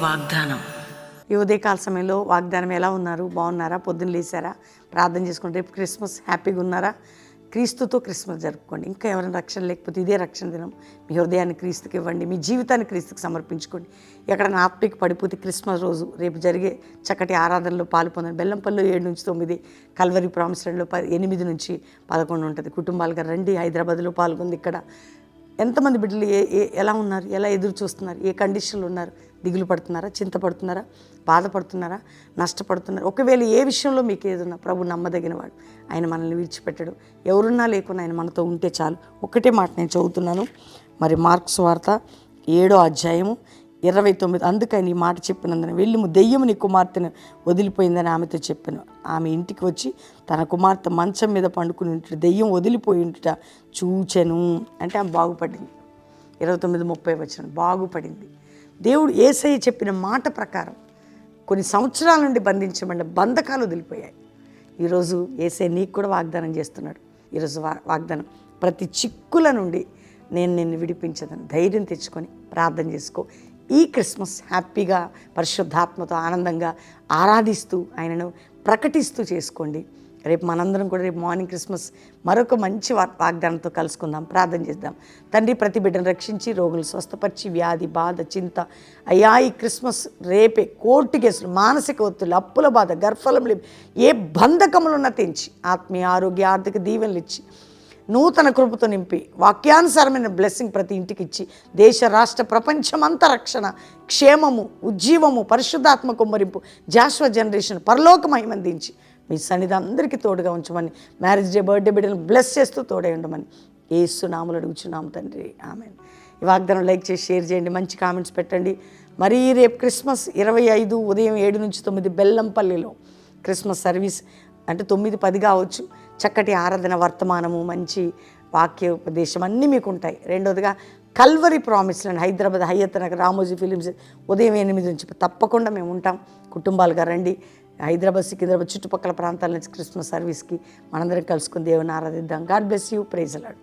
వాగ్దానం. ఈ ఉదయకాల సమయంలో వాగ్దానం ఎలా ఉన్నారు? బాగున్నారా? పొద్దున్న లేసారా? ప్రార్థన చేసుకుంటే రేపు క్రిస్మస్ హ్యాపీగా ఉన్నారా? క్రీస్తుతో క్రిస్మస్ జరుపుకోండి. ఇంకా ఎవరైనా రక్షణ లేకపోతే ఇదే రక్షణ దినం. మీ హృదయాన్ని క్రీస్తుకి ఇవ్వండి, మీ జీవితాన్ని క్రీస్తుకి సమర్పించుకోండి. ఎక్కడైనా ఆత్మిక పడిపోతే క్రిస్మస్ రోజు రేపు జరిగే చక్కటి ఆరాధనలో పాలు పొందండి. బెల్లంపల్లిలో 7 నుంచి 9, కల్వరి ప్రామిస్ ల్యాండ్లో 8 నుంచి 11 ఉంటుంది. కుటుంబాలుగా రండి. హైదరాబాద్లో పాల్గొంది. ఇక్కడ ఎంతమంది బిడ్డలు ఎలా ఉన్నారు? ఎలా ఎదురు చూస్తున్నారు? ఏ కండిషన్లు ఉన్నారు? దిగులు పడుతున్నారా? చింతపడుతున్నారా? బాధపడుతున్నారా? నష్టపడుతున్నారా? ఒకవేళ ఏ విషయంలో మీకు ఏదున్నా ప్రభు నమ్మదగినవాడు. ఆయన మనల్ని విడిచిపెట్టడు. ఎవరున్నా లేకున్నా ఆయన మనతో ఉంటే చాలు. ఒకటే మాట నేను చదువుతున్నాను. మరి మార్కు సువార్త 7వ అధ్యాయము 29. అందుకని ఈ మాట చెప్పినందున వెళ్ళి దెయ్యము నీ కుమార్తెను వదిలిపోయిందని ఆమెతో చెప్పాను. ఆమె ఇంటికి వచ్చి తన కుమార్తె మంచం మీద పండుకుని ఉంటుట, దెయ్యం వదిలిపోయి ఉంటుట చూచెను. అంటే ఆమె బాగుపడింది. 29:30 వచ్చిన బాగుపడింది. దేవుడు యేసయ్య చెప్పిన మాట ప్రకారం కొన్ని సంవత్సరాల నుండి బంధించబడిన బంధకాలు వదిలిపోయాయి. ఈరోజు యేసయ్య నీకు కూడా వాగ్దానం చేస్తున్నాడు. ఈరోజు వాగ్దానం, ప్రతి చిక్కుల నుండి నేను నిన్ను విడిపించదని ధైర్యం తెచ్చుకొని ప్రార్థన చేసుకో. ఈ క్రిస్మస్ హ్యాపీగా పరిశుద్ధాత్మతో ఆనందంగా ఆరాధిస్తూ ఆయనను ప్రకటిస్తూ చేసుకోండి. రేపు మనందరం కూడా రేపు మార్నింగ్ క్రిస్మస్ మరొక మంచి వాగ్దానంతో కలుసుకుందాం. ప్రార్థన చేద్దాం. తండ్రి, ప్రతి బిడ్డను రక్షించి రోగులు స్వస్థపరిచి వ్యాధి బాధ చింత అయ్యా ఈ క్రిస్మస్ రేపే కోర్టు కేసులు, మానసిక ఒత్తులు, అప్పుల బాధ, గర్భఫలం లేవు, ఏ బంధకములున్నా తెంచి ఆత్మీయ ఆరోగ్య ఆర్థిక దీవెనలు ఇచ్చి నూతన కృపతో నింపి వాక్యానుసారమైన బ్లెస్సింగ్ ప్రతి ఇంటికి ఇచ్చి దేశ రాష్ట్ర ప్రపంచమంతా రక్షణ, క్షేమము, ఉజ్జీవము, పరిశుద్ధాత్మ కుమ్మరింపు, జాషువా జనరేషన్ పరలోక మహిమందించి మీ సన్నిధి అందరికీ తోడుగా ఉంచమని, మ్యారేజ్ డే బర్త్డే బిడ్డలను బ్లెస్ చేస్తూ తోడే ఉండమని యేసు నామములో అడుగుచున్నాము తండ్రి, ఆమెన్. ఈ వాగ్దానం లైక్ చేసి షేర్ చేయండి, మంచి కామెంట్స్ పెట్టండి. మరీ రేపు క్రిస్మస్ 25 ఉదయం 7 నుంచి 9 బెల్లంపల్లిలో క్రిస్మస్ సర్వీస్. అంటే 9-10 కావచ్చు. చక్కటి ఆరాధన, వర్తమానము, మంచి వాక్య ఉపదేశం అన్నీ మీకు ఉంటాయి. రెండోదిగా Calvary promise land Hyderabad Hayat Nagar Ramoji films ఉదయం 8 నుంచి తప్పకుండా మేము ఉంటాం. కుటుంబాలుగా రండి. హైదరాబాద్, సికింద్రాబాద్ చుట్టుపక్కల ప్రాంతాల నుంచి క్రిస్మస్ సర్వీస్కి మనందరం కలుసుకుని దేవుని ఆరాధిద్దాం. God bless you. Praise the lord.